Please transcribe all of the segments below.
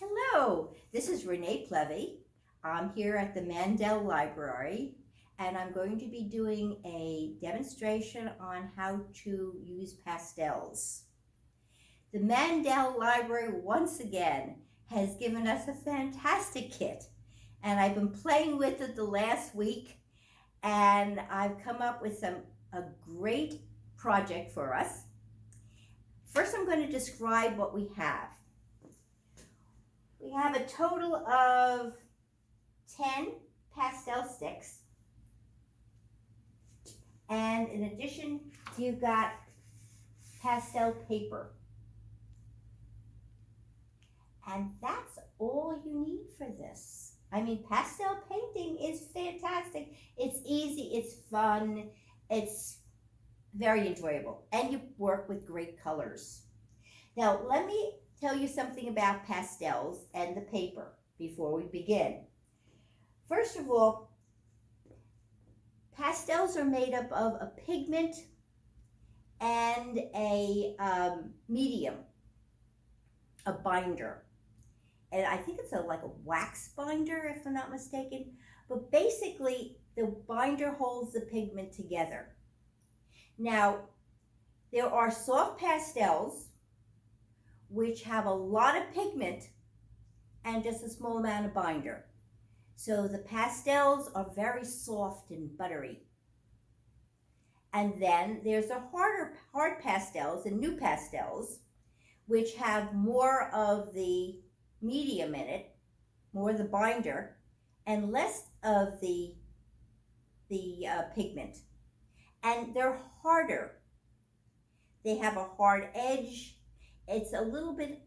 Hello, this is Renée Plevy. I'm here at the Mandel Library and I'm going to be doing a demonstration on how to use pastels. The Mandel Library once again has given us a fantastic kit and I've been playing with it the last week and I've come up with a great project for us. First I'm going to describe what we have. We have a total of 10 pastel sticks. And in addition, you've got pastel paper. And that's all you need for this. I mean, pastel painting is fantastic. It's easy, it's fun, it's very enjoyable, and you work with great colors. Now, let me tell you something about pastels and the paper before we begin. First of all, pastels are made up of a pigment and a medium, a binder. And I think it's like a wax binder, if I'm not mistaken. But basically, the binder holds the pigment together. Now, there are soft pastels which have a lot of pigment and just a small amount of binder. So the pastels are very soft and buttery. And then there's the hard pastels and new pastels, which have more of the medium in it, more of the binder, and less of the pigment. And they're harder. They have a hard edge. It's a little bit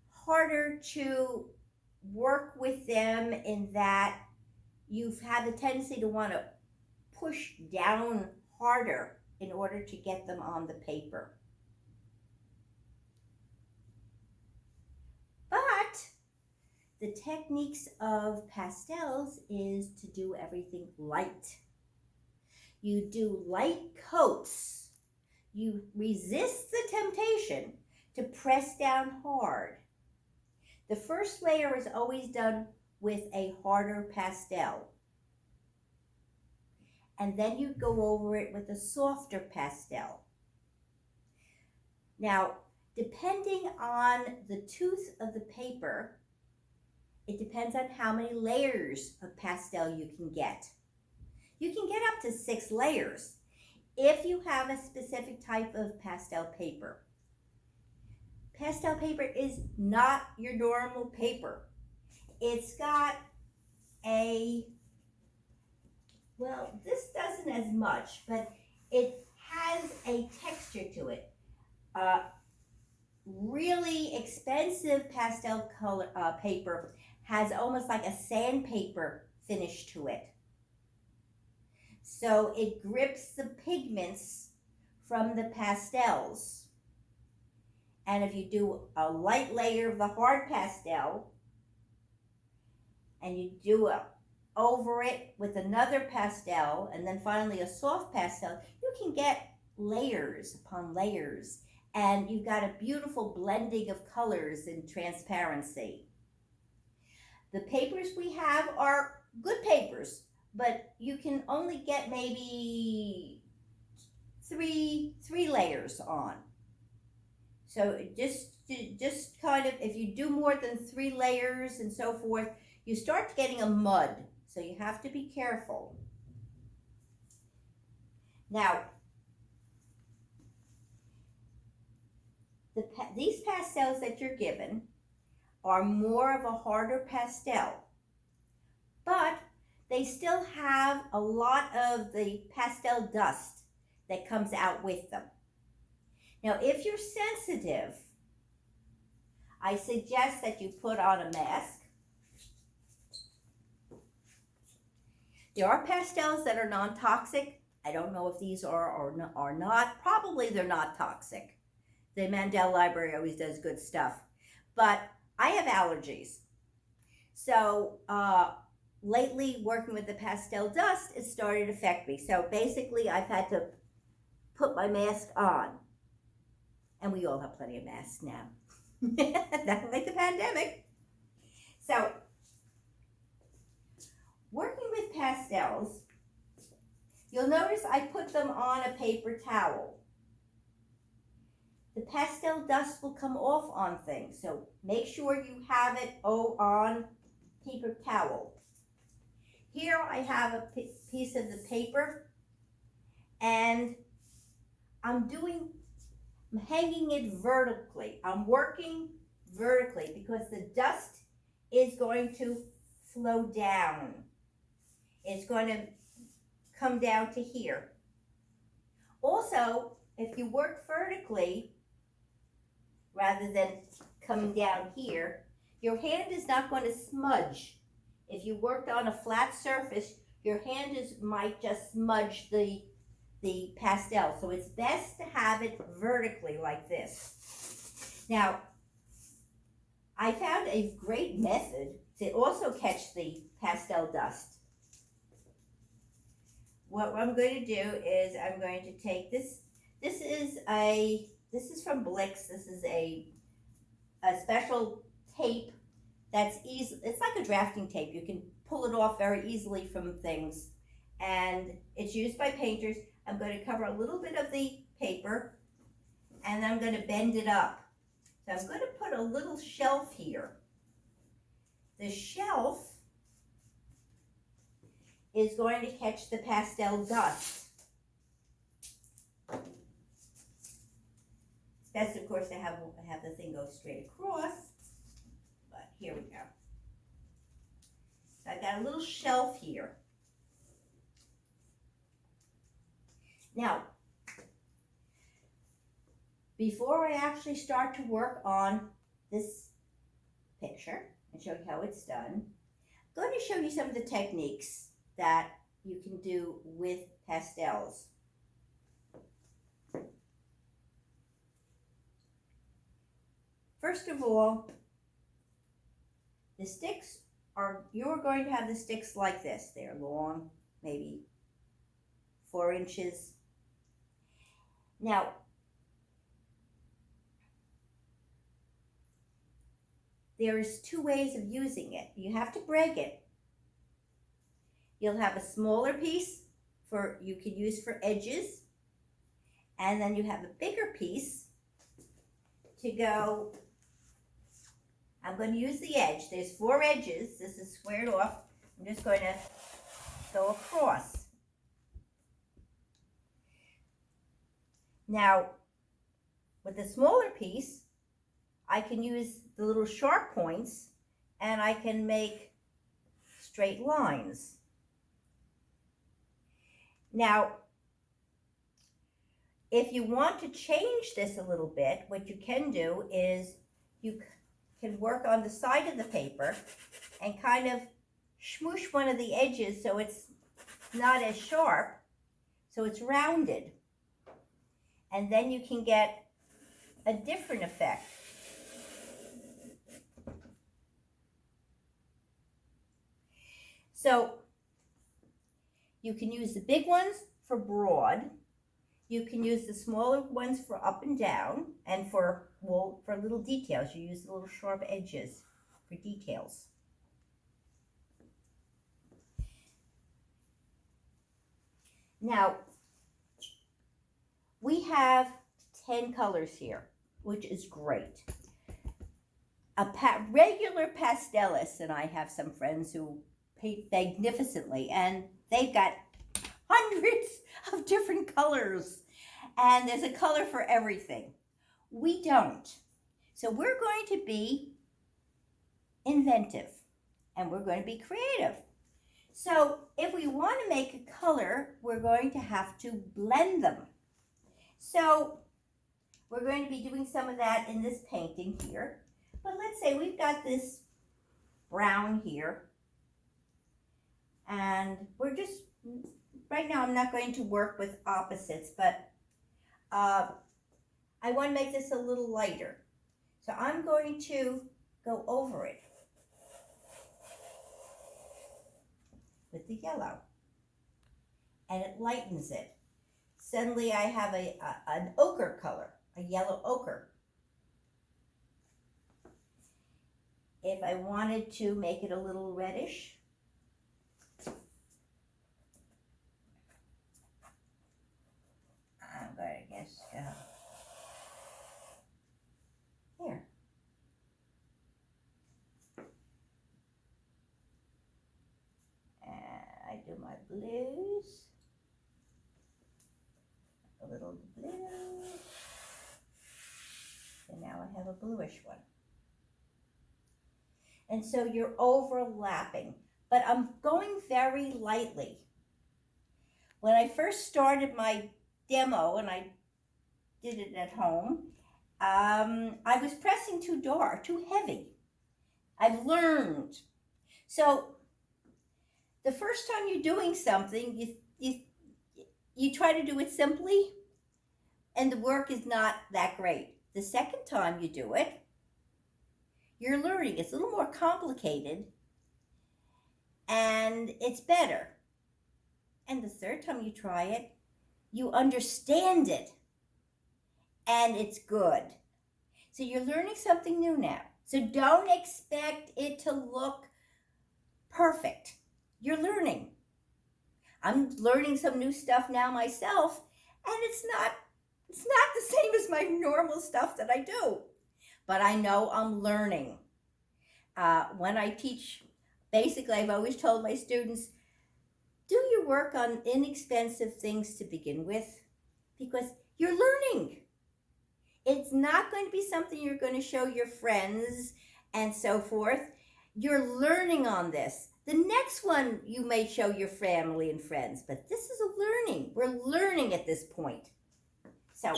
harder to work with them in that you've had the tendency to want to push down harder in order to get them on the paper. But the techniques of pastels is to do everything light. You do light coats. You resist the temptation to press down hard. The first layer is always done with a harder pastel. And then you go over it with a softer pastel. Now, depending on the tooth of the paper, it depends on how many layers of pastel you can get. You can get up to 6 layers. If you have a specific type of pastel paper. Pastel paper is not your normal paper. It's got well, this doesn't as much, but it has a texture to it. Really expensive pastel color paper has almost like a sandpaper finish to it. So it grips the pigments from the pastels. And if you do a light layer of the hard pastel and you do over it with another pastel and then finally a soft pastel, you can get layers upon layers and you've got a beautiful blending of colors and transparency. The papers we have are good papers, but you can only get maybe three layers on. So just kind of, if you do more than 3 layers and so forth, you start getting a mud. So you have to be careful. Now, these pastels that you're given are more of a harder pastel, but they still have a lot of the pastel dust that comes out with them. Now, if you're sensitive, I suggest that you put on a mask. There are pastels that are non-toxic. I don't know if these are or not. Probably they're not toxic. The Mandel Library always does good stuff. But I have allergies. So lately, working with the pastel dust, it started to affect me. So basically, I've had to put my mask on. And we all have plenty of masks now. Nothing like the pandemic. So, working with pastels, you'll notice I put them on a paper towel. The pastel dust will come off on things, so make sure you have it on paper towel. Here I have a piece of the paper, and I'm hanging it vertically. I'm working vertically because the dust is going to flow down. It's going to come down to here. Also, if you work vertically rather than coming down here, your hand is not going to smudge. If you worked on a flat surface, your hand might just smudge the pastel. So it's best to have it vertically like this. Now, I found a great method to also catch the pastel dust. What I'm going to do is I'm going to take this. This is from Blix. This is a special tape that's easy. It's like a drafting tape. You can pull it off very easily from things, and it's used by painters. I'm going to cover a little bit of the paper, and I'm going to bend it up. So I'm going to put a little shelf here. The shelf is going to catch the pastel dust. It's best, of course, to have the thing go straight across, but here we go. So I've got a little shelf here. Now, before I actually start to work on this picture and show you how it's done, I'm going to show you some of the techniques that you can do with pastels. First of all, the sticks you're going to have the sticks like this. They're long, maybe 4 inches. Now, there's 2 ways of using it. You have to break it. You'll have a smaller piece you can use for edges, and then you have a bigger piece to go. I'm going to use the edge. There's 4 edges. This is squared off. I'm just going to go across. Now, with the smaller piece, I can use the little sharp points, and I can make straight lines. Now, if you want to change this a little bit, what you can do is you can work on the side of the paper and kind of smoosh one of the edges so it's not as sharp, so it's rounded. And then you can get a different effect. So you can use the big ones for broad. You can use the smaller ones for up and down, and for little details. You use the little sharp edges for details. Now, we have 10 colors here, which is great. A regular pastelist, and I have some friends who paint magnificently, and they've got hundreds of different colors, and there's a color for everything. We don't. So we're going to be inventive, and we're going to be creative. So if we want to make a color, we're going to have to blend them. So we're going to be doing some of that in this painting here. But let's say we've got this brown here, and we're just, right now I'm not going to work with opposites, but I want to make this a little lighter. So I'm going to go over it with the yellow, and it lightens it. Suddenly I have an ochre color, a yellow ochre. If I wanted to make it a little reddish, I'm going to guess here. And I do my blues. A little blue. And now I have a bluish one. And so you're overlapping, but I'm going very lightly. When I first started my demo, and I did it at home, I was pressing too dark, too heavy. I've learned. So the first time you're doing something, you try to do it simply, and the work is not that great. The second time you do it, you're learning. It's a little more complicated, and it's better. And the third time you try it, you understand it, and it's good. So you're learning something new now. So don't expect it to look perfect. You're learning. I'm learning some new stuff now myself, and it's not the same as my normal stuff that I do. But I know I'm learning. When I teach, basically I've always told my students, do your work on inexpensive things to begin with, because you're learning. It's not going to be something you're going to show your friends and so forth. You're learning on this. The next one you may show your family and friends, but this is a learning. We're learning at this point. So,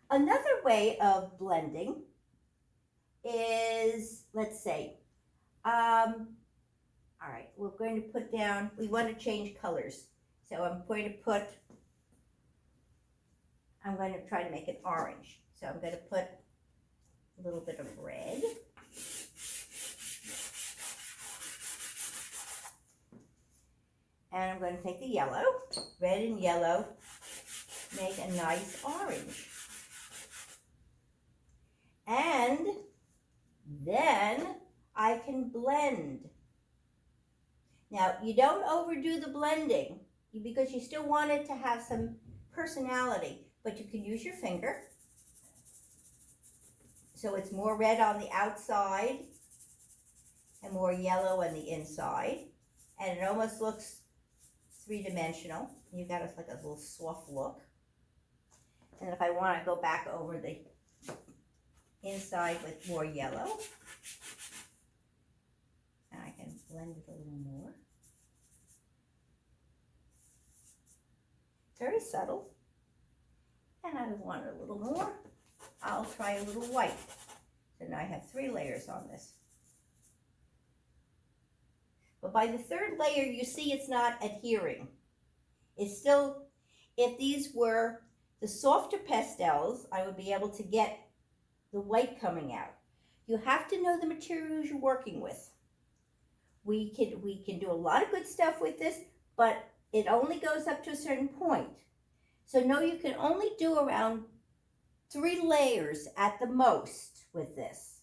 another way of blending is, let's say, all right, we're going to put down, we want to change colors. So I'm going to try to make it orange. So I'm going to put a little bit of red. And I'm going to take the yellow, red and yellow, make a nice orange. And then I can blend. Now, you don't overdo the blending because you still want it to have some personality, but you can use your finger. So it's more red on the outside and more yellow on the inside. And it almost looks three-dimensional. You got like a little soft look. And if I want to go back over the inside with more yellow, and I can blend it a little more. Very subtle. And I want it a little more. I'll try a little white. So now I have 3 layers on this. But by the third layer, you see it's not adhering. It's still, if these were the softer pastels, I would be able to get the white coming out. You have to know the materials you're working with. We can do a lot of good stuff with this, but it only goes up to a certain point. So know you can only do around 3 layers at the most with this.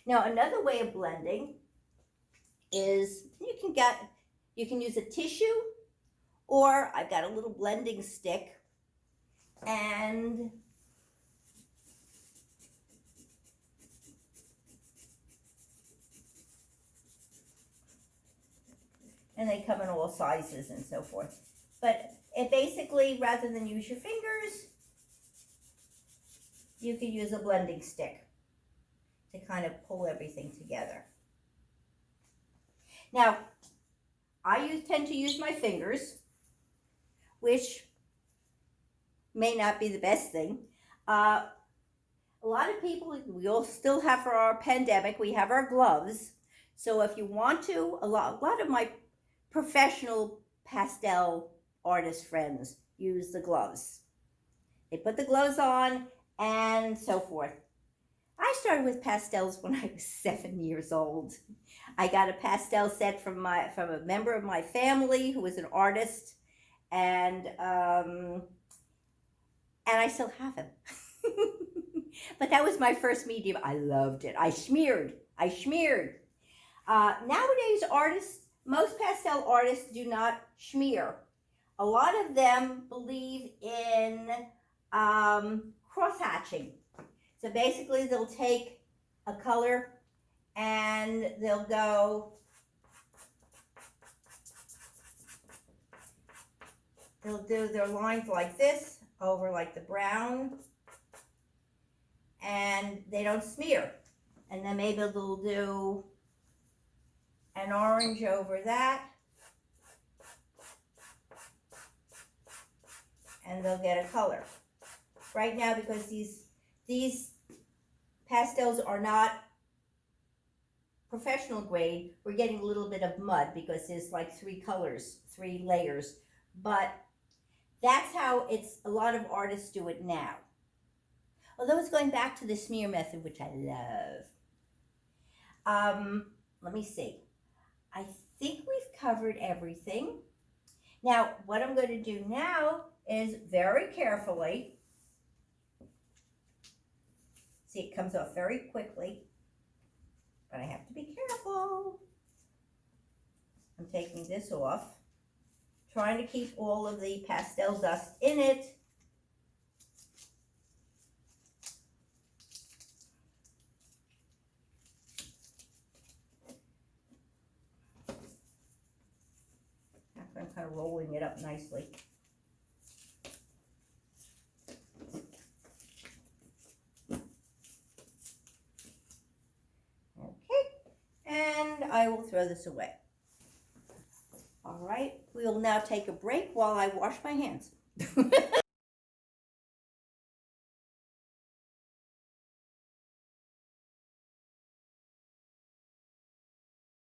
Now another way of blending is you can use a tissue, or I've got a little blending stick, and they come in all sizes and so forth. But it basically, rather than use your fingers, you can use a blending stick to kind of pull everything together. Now, I tend to use my fingers, which may not be the best thing. A lot of people, we all still have, for our pandemic, we have our gloves. So if you want to, a lot of my professional pastel artist friends use the gloves. They put the gloves on and so forth. I started with pastels when I was 7 years old. I got a pastel set from a member of my family who was an artist, and I still have him. But that was my first medium. I loved it. I smeared. Nowadays, most pastel artists do not smear. A lot of them believe in cross hatching. So basically, they'll take a color and they'll do their lines like this over like the brown, and they don't smear. And then maybe they'll do an orange over that, and they'll get a color. Right now, because these pastels are not professional grade, we're getting a little bit of mud because there's like 3 colors, 3 layers. But that's how a lot of artists do it now. Although it's going back to the smear method, which I love. Let me see. I think we've covered everything. Now, what I'm going to do now is very carefully, see, it comes off very quickly, but I have to be careful. I'm taking this off, trying to keep all of the pastel dust in it. I'm kind of rolling it up nicely. Okay, and I will throw this away. All right, we will now take a break while I wash my hands.